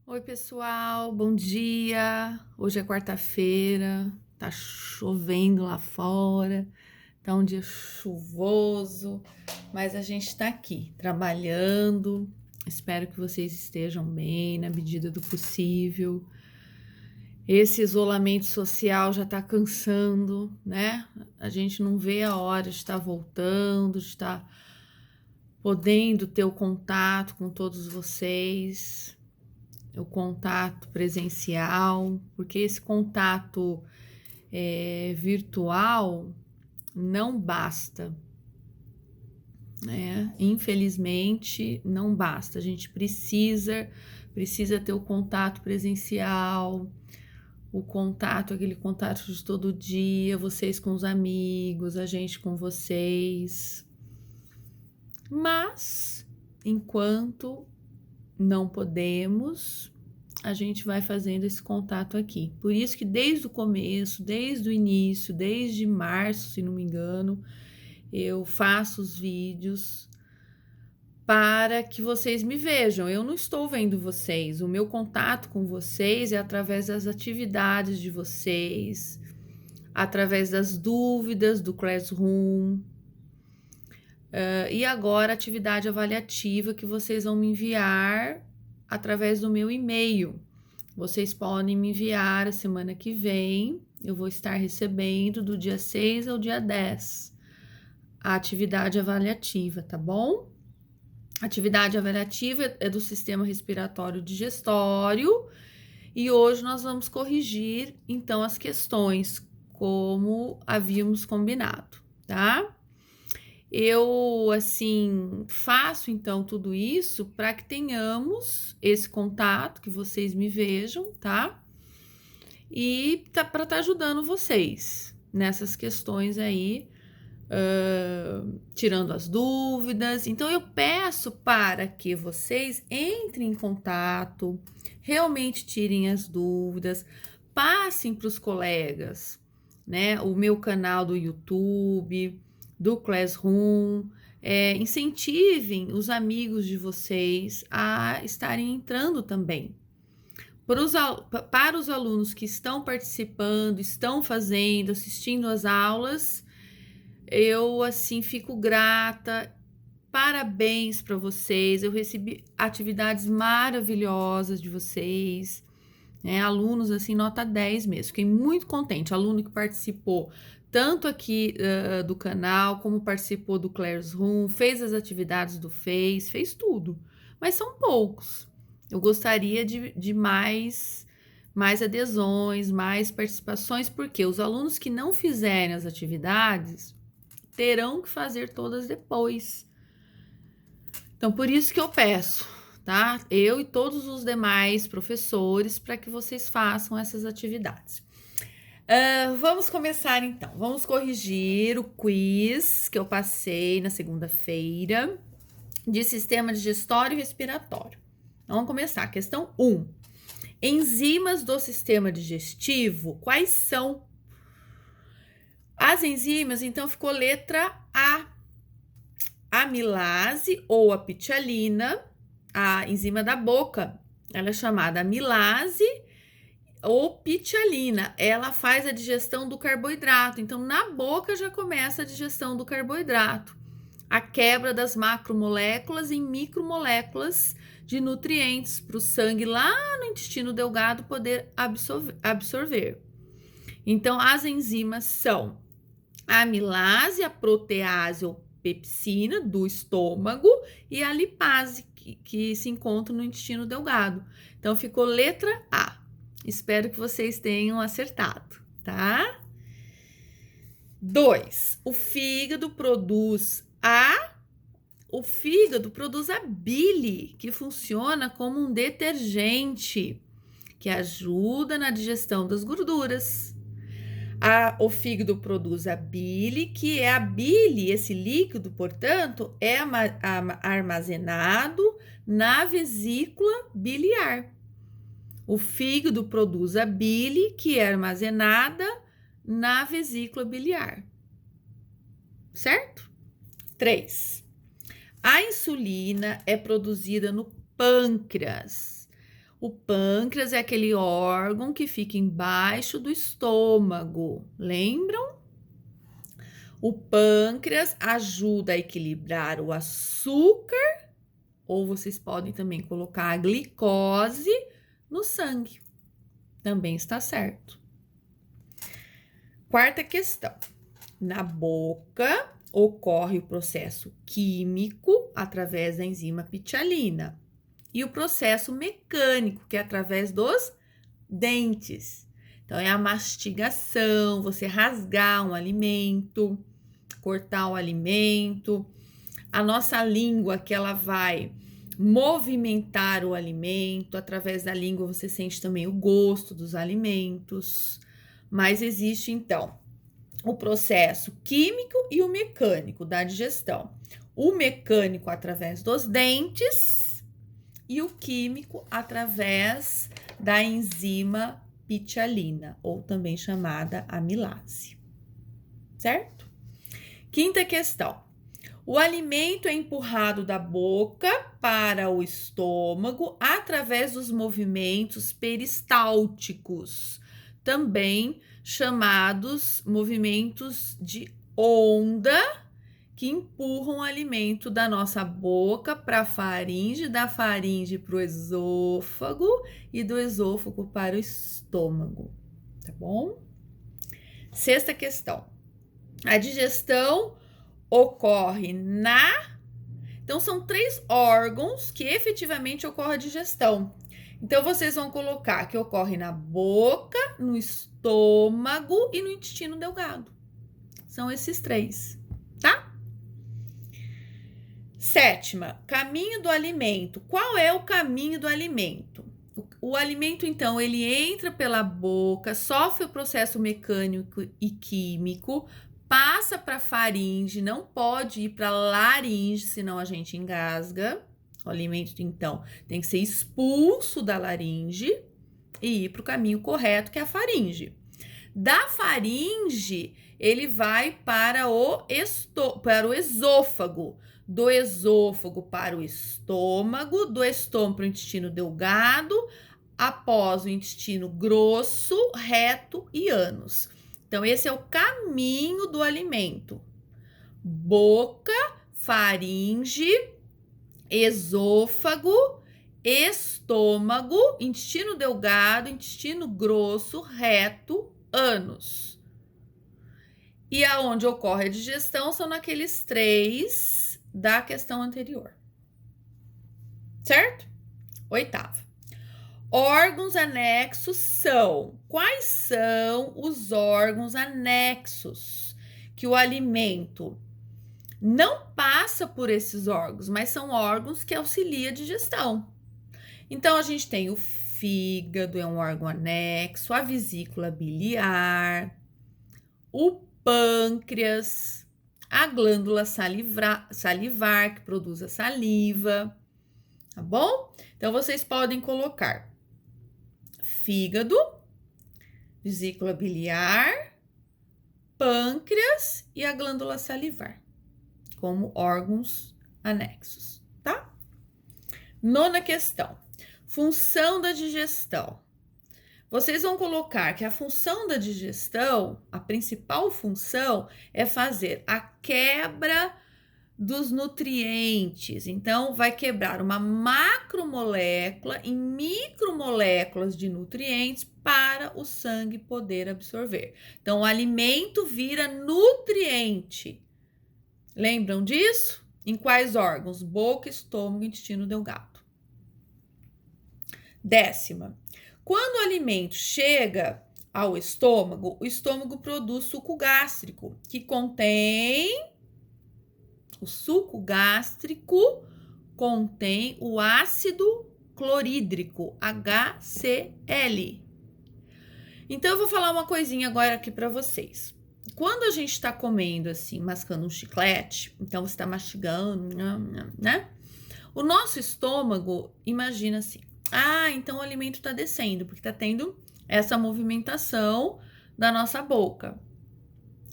Oi, pessoal, bom dia. Hoje é quarta-feira, tá chovendo lá fora, tá um dia chuvoso, mas a gente tá aqui trabalhando. Espero que vocês estejam bem na medida do possível. Esse isolamento social já tá cansando, né? A gente não vê a hora de estar voltando, de estar podendo ter o contato com todos vocês. O contato presencial, porque esse contato virtual não basta, né? Infelizmente, não basta. A gente precisa ter o contato presencial, o contato, aquele contato de todo dia, vocês com os amigos, a gente com vocês. Mas, enquanto não podemos, a gente vai fazendo esse contato aqui. Por isso que desde o começo, desde o início, desde março, se não me engano, eu faço os vídeos para que vocês me vejam. Eu não estou vendo vocês. O meu contato com vocês é através das atividades de vocês, através das dúvidas do Classroom. E agora, a atividade avaliativa que vocês vão me enviar através do meu e-mail. Vocês podem me enviar a semana que vem. Eu vou estar recebendo do dia 6 ao dia 10 a atividade avaliativa, tá bom? A atividade avaliativa é do sistema respiratório digestório e hoje nós vamos corrigir então as questões como havíamos combinado, tá? Eu, assim, faço então tudo isso para que tenhamos esse contato, que vocês me vejam, tá? E para estar ajudando vocês nessas questões aí, tirando as dúvidas. Então, eu peço para que vocês entrem em contato, realmente tirem as dúvidas, passem para os colegas, né? O meu canal do YouTube, do Classroom, incentivem os amigos de vocês a estarem entrando também. Para os alunos que estão participando, estão fazendo, assistindo às aulas, eu assim fico grata. Parabéns para vocês. Eu recebi atividades maravilhosas de vocês, né? Alunos assim, nota 10 mesmo. Fiquei muito contente. Aluno que participou tanto aqui do canal, como participou do Classroom, fez as atividades do fez tudo. Mas são poucos. Eu gostaria de mais adesões, mais participações, porque os alunos que não fizerem as atividades terão que fazer todas depois. Então, por isso que eu peço, tá? Eu e todos os demais professores para que vocês façam essas atividades. Vamos começar então. Vamos corrigir o quiz que eu passei na segunda-feira de sistema digestório e respiratório. Vamos começar. Questão 1. Enzimas do sistema digestivo, quais são? As enzimas, então, ficou letra A. Amilase ou a pitialina, a enzima da boca, ela é chamada amilase ou pitialina. Ela faz a digestão do carboidrato. Então, na boca já começa a digestão do carboidrato. A quebra das macromoléculas em micromoléculas de nutrientes para o sangue lá no intestino delgado poder absorver. Então, as enzimas são a amilase, a protease ou pepsina do estômago e a lipase, que se encontra no intestino delgado. Então, ficou letra A. Espero que vocês tenham acertado, tá? 2. O fígado produz a bile, que funciona como um detergente, que ajuda na digestão das gorduras. O fígado produz a bile, que é a bile, esse líquido, portanto, é armazenado na vesícula biliar. O fígado produz a bile, que é armazenada na vesícula biliar. Certo? 3. A insulina é produzida no pâncreas. O pâncreas é aquele órgão que fica embaixo do estômago. Lembram? O pâncreas ajuda a equilibrar o açúcar, ou vocês podem também colocar a glicose no sangue. Também está certo. Quarta questão. Na boca ocorre o processo químico através da enzima pitialina e o processo mecânico, que é através dos dentes. Então, é a mastigação, você rasgar um alimento, cortar o alimento. A nossa língua, que ela vai movimentar o alimento. Através da língua, você sente também o gosto dos alimentos. Mas existe, então, o processo químico e o mecânico da digestão. O mecânico através dos dentes e o químico através da enzima pitialina, ou também chamada amilase. Certo? Quinta questão. O alimento é empurrado da boca para o estômago através dos movimentos peristálticos, também chamados movimentos de onda, que empurram o alimento da nossa boca para a faringe, da faringe para o esôfago e do esôfago para o estômago, tá bom? Sexta questão. A digestão ocorre Então, são 3 órgãos que efetivamente ocorre a digestão. Então, vocês vão colocar que ocorre na boca, no estômago e no intestino delgado. São esses 3, tá? Sétima, caminho do alimento. Qual é o caminho do alimento? O alimento, então, ele entra pela boca, sofre o processo mecânico e químico, passa para a faringe, não pode ir para a laringe, senão a gente engasga. O alimento, então, tem que ser expulso da laringe e ir para o caminho correto, que é a faringe. Da faringe, ele vai para o esôfago. Do esôfago para o estômago, do estômago para o intestino delgado, após o intestino grosso, reto e ânus. Então, esse é o caminho do alimento. Boca, faringe, esôfago, estômago, intestino delgado, intestino grosso, reto, ânus. E aonde ocorre a digestão são naqueles 3 da questão anterior. Certo? Oitava. Órgãos anexos são. Quais são os órgãos anexos que o alimento não passa por esses órgãos, mas são órgãos que auxiliam a digestão? Então, a gente tem o fígado, é um órgão anexo, a vesícula biliar, o pâncreas, a glândula salivar, que produz a saliva, tá bom? Então, vocês podem colocar fígado, vesícula biliar, pâncreas e a glândula salivar como órgãos anexos, tá? Nona questão. Função da digestão. Vocês vão colocar que a função da digestão, a principal função, é fazer a quebra dos nutrientes. Então, vai quebrar uma macromolécula em micromoléculas de nutrientes para o sangue poder absorver. Então, o alimento vira nutriente. Lembram disso? Em quais órgãos? Boca, estômago, intestino delgado. 10ª. Quando o alimento chega ao estômago, o estômago produz suco gástrico, que contém... O suco gástrico contém o ácido clorídrico, HCl. Então, eu vou falar uma coisinha agora aqui para vocês. Quando a gente está comendo assim, mascando um chiclete, então você está mastigando, né? O nosso estômago, imagina assim, então o alimento está descendo, porque está tendo essa movimentação da nossa boca.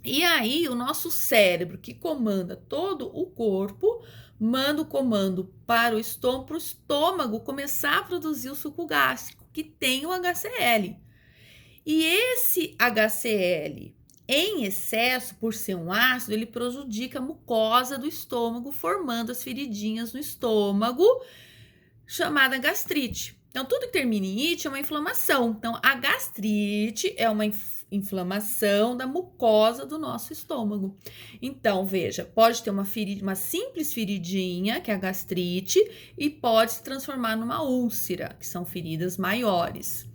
E aí, o nosso cérebro, que comanda todo o corpo, manda o comando para o estômago começar a produzir o suco gástrico, que tem o HCl. E esse HCl em excesso, por ser um ácido, ele prejudica a mucosa do estômago, formando as feridinhas no estômago, chamada gastrite. Então, tudo que termina em it é uma inflamação. Então, a gastrite é uma inflamação da mucosa do nosso estômago. Então, veja, pode ter uma simples feridinha, que é a gastrite, e pode se transformar numa úlcera, que são feridas maiores.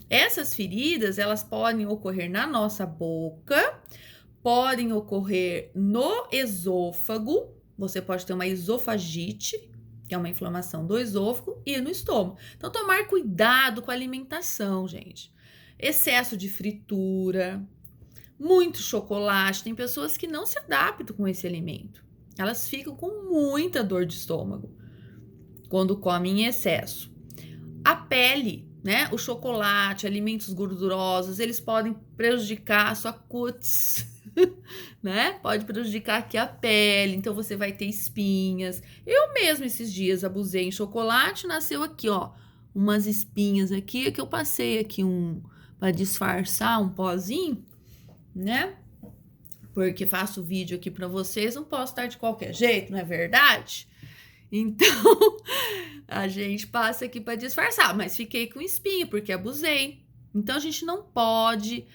Essas feridas, elas podem ocorrer na nossa boca, podem ocorrer no esôfago, você pode ter uma esofagite, que é uma inflamação do esôfago, e no estômago. Então, tomar cuidado com a alimentação, gente. Excesso de fritura, muito chocolate. Tem pessoas que não se adaptam com esse alimento. Elas ficam com muita dor de estômago quando comem em excesso. A pele, né? O chocolate, alimentos gordurosos, eles podem prejudicar a sua cutis, né? Pode prejudicar aqui a pele, então você vai ter espinhas. Eu mesmo esses dias abusei em chocolate, nasceu aqui, ó, umas espinhas aqui que eu passei aqui para disfarçar um pozinho, né? Porque faço vídeo aqui para vocês, não posso estar de qualquer jeito, não é verdade? Então, a gente passa aqui para disfarçar, mas fiquei com espinho porque abusei. Então, a gente não pode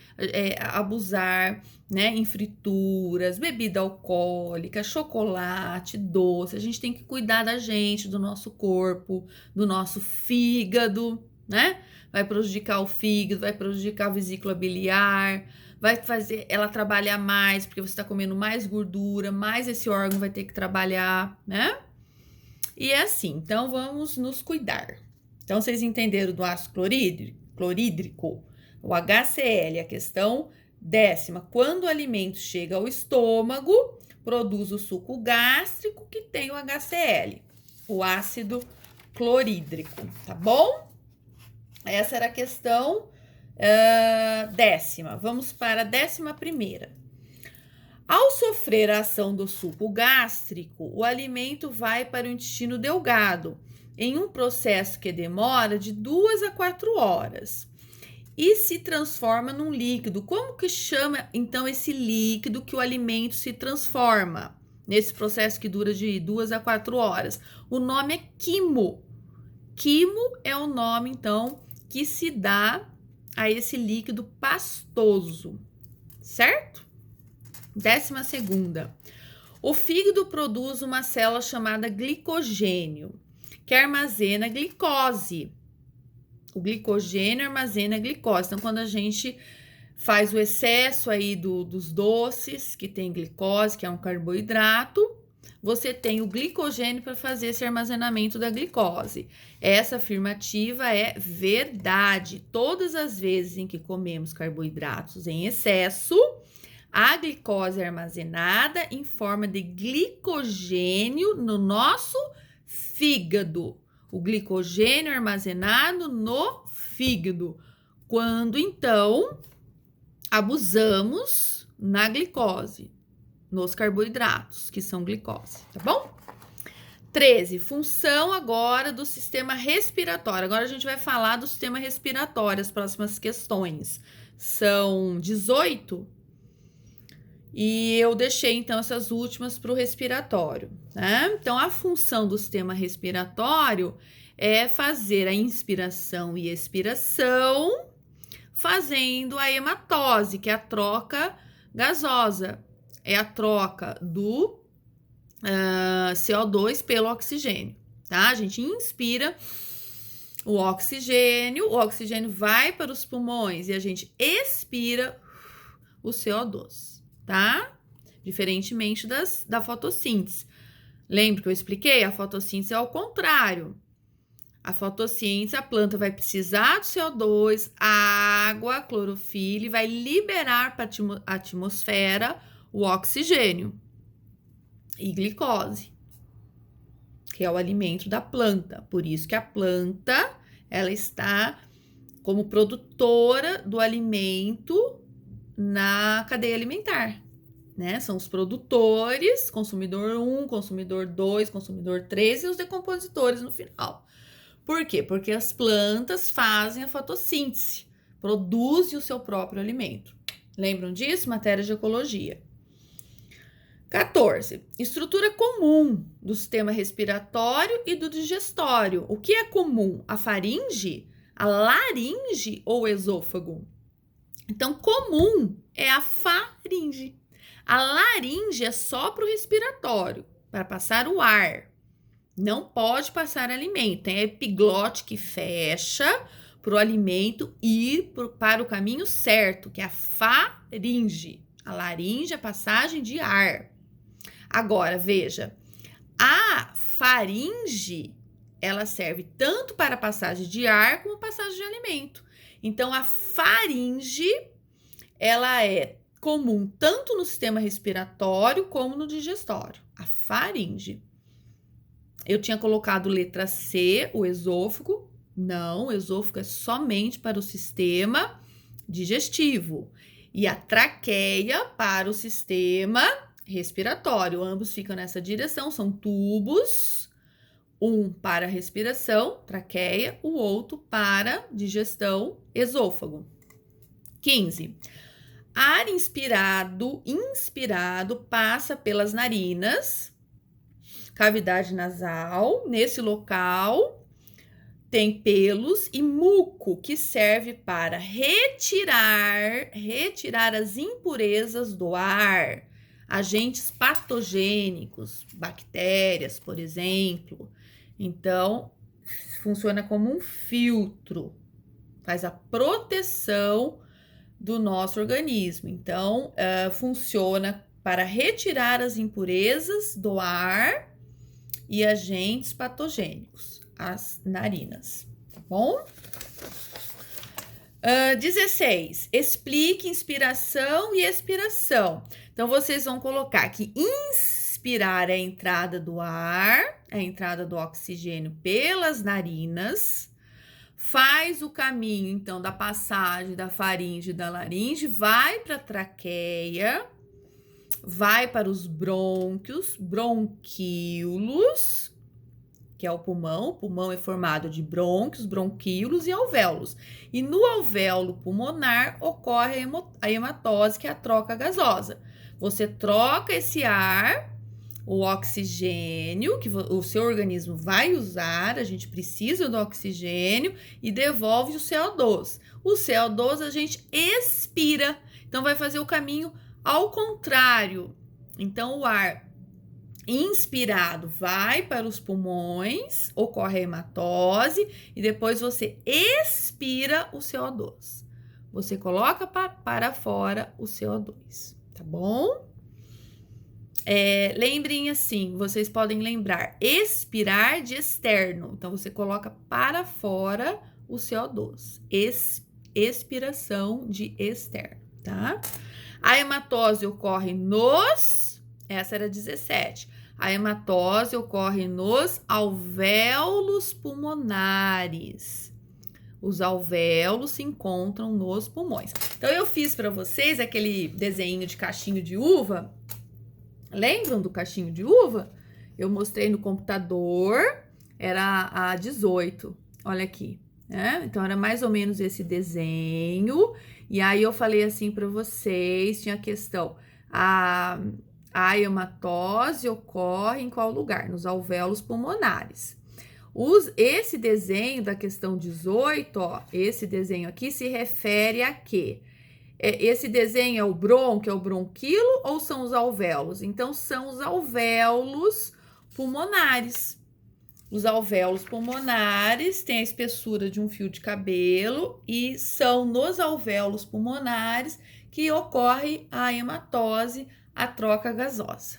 abusar, né, em frituras, bebida alcoólica, chocolate, doce. A gente tem que cuidar da gente, do nosso corpo, do nosso fígado, né? Vai prejudicar o fígado, vai prejudicar a vesícula biliar, vai fazer ela trabalhar mais, porque você está comendo mais gordura, mais esse órgão vai ter que trabalhar, né? E é assim, então vamos nos cuidar. Então, vocês entenderam do ácido clorídrico, o HCl, a questão 10ª. Quando o alimento chega ao estômago, produz o suco gástrico que tem o HCl, o ácido clorídrico, tá bom? Essa era a questão 10ª. Vamos para a 11ª. Ao sofrer a ação do suco gástrico, o alimento vai para o intestino delgado, em um processo que demora de 2 a 4 horas e se transforma num líquido. Como que chama, então, esse líquido que o alimento se transforma nesse processo que dura de 2 a 4 horas? O nome é quimo. Quimo é o nome, então, que se dá a esse líquido pastoso, certo? 12ª. O fígado produz uma célula chamada glicogênio, que armazena glicose. O glicogênio armazena glicose. Então, quando a gente faz o excesso aí dos doces, que tem glicose, que é um carboidrato, você tem o glicogênio para fazer esse armazenamento da glicose. Essa afirmativa é verdade. Todas as vezes em que comemos carboidratos em excesso, a glicose é armazenada em forma de glicogênio no nosso fígado. O glicogênio é armazenado no fígado. Quando, então, abusamos na glicose, nos carboidratos, que são glicose, tá bom? 13. Função agora do sistema respiratório. Agora a gente vai falar do sistema respiratório, as próximas questões. São 18. E eu deixei, então, essas últimas para o respiratório, né? Então, a função do sistema respiratório é fazer a inspiração e expiração, fazendo a hematose, que é a troca gasosa. É a troca do CO2 pelo oxigênio, tá? A gente inspira o oxigênio vai para os pulmões e a gente expira o CO2. Tá? Diferentemente da fotossíntese. Lembra que eu expliquei? A fotossíntese é ao contrário. A fotossíntese, a planta vai precisar do CO2, água, clorofila e vai liberar para a atmosfera o oxigênio e glicose, que é o alimento da planta. Por isso que a planta, ela está como produtora do alimento na cadeia alimentar, né? São os produtores, consumidor 1, consumidor 2, consumidor 3 e os decompositores no final. Por quê? Porque as plantas fazem a fotossíntese, produzem o seu próprio alimento. Lembram disso? Matéria de ecologia. 14. Estrutura comum do sistema respiratório e do digestório. O que é comum? A faringe, a laringe ou o esôfago? Então, comum é a faringe. A laringe é só para o respiratório, para passar o ar. Não pode passar alimento. Tem a epiglote que fecha para o alimento ir para o caminho certo, que é a faringe. A laringe é a passagem de ar. Agora, veja, a faringe, ela serve tanto para passagem de ar como passagem de alimento. Então, a faringe, ela é comum tanto no sistema respiratório como no digestório. A faringe. Eu tinha colocado letra C, o esôfago. Não, o esôfago é somente para o sistema digestivo. E a traqueia para o sistema respiratório. Ambos ficam nessa direção, são tubos. Um para respiração, traqueia, o outro para digestão, esôfago. 15. Ar inspirado passa pelas narinas, cavidade nasal. Nesse local tem pelos e muco, que serve para retirar as impurezas do ar. Agentes patogênicos, bactérias, por exemplo. Então, funciona como um filtro, faz a proteção do nosso organismo. Então, funciona para retirar as impurezas do ar e agentes patogênicos, as narinas, tá bom? 16. Explique inspiração e expiração. Então, vocês vão colocar que inspirar é a entrada do ar, a entrada do oxigênio pelas narinas, faz o caminho, então, da passagem da faringe e da laringe, vai para a traqueia, vai para os brônquios, bronquíolos, que é o pulmão. O pulmão é formado de brônquios, bronquíolos e alvéolos. E no alvéolo pulmonar ocorre a hematose, que é a troca gasosa. Você troca esse ar, o oxigênio, que o seu organismo vai usar, a gente precisa do oxigênio, e devolve o CO2. O CO2 a gente expira, então vai fazer o caminho ao contrário. Então, o ar inspirado vai para os pulmões, ocorre a hematose e depois você expira o CO2. Você coloca para fora o CO2, tá bom? Lembrem assim, vocês podem lembrar, expirar de externo. Então, você coloca para fora o CO2. Expiração de externo, tá? A hematose ocorre essa era 17. A hematose ocorre nos alvéolos pulmonares. Os alvéolos se encontram nos pulmões. Então, eu fiz para vocês aquele desenho de cachinho de uva. Lembram do cachinho de uva? Eu mostrei no computador, era a 18. Olha aqui, né? Então, era mais ou menos esse desenho. E aí, eu falei assim para vocês, tinha a questão, a hematose ocorre em qual lugar? Nos alvéolos pulmonares. Esse desenho da questão 18, ó, esse desenho aqui se refere a quê? Esse desenho é o brônquio, é o bronquilo ou são os alvéolos? Então, são os alvéolos pulmonares. Os alvéolos pulmonares têm a espessura de um fio de cabelo e são nos alvéolos pulmonares que ocorre a hematose, a troca gasosa.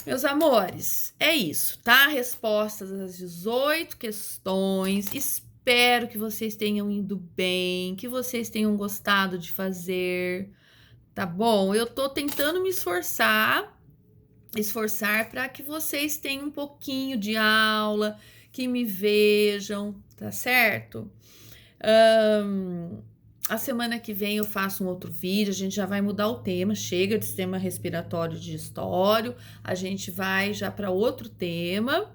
Meus amores, é isso, tá? Respostas às 18 questões. Espero que vocês tenham ido bem, que vocês tenham gostado de fazer, tá bom? Eu tô tentando me esforçar para que vocês tenham um pouquinho de aula, que me vejam, tá certo? A semana que vem eu faço um outro vídeo, a gente já vai mudar o tema, chega de sistema respiratório digestório, a gente vai já para outro tema.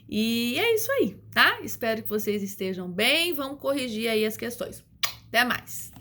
E é isso aí, tá? Espero que vocês estejam bem, vamos corrigir aí as questões. Até mais!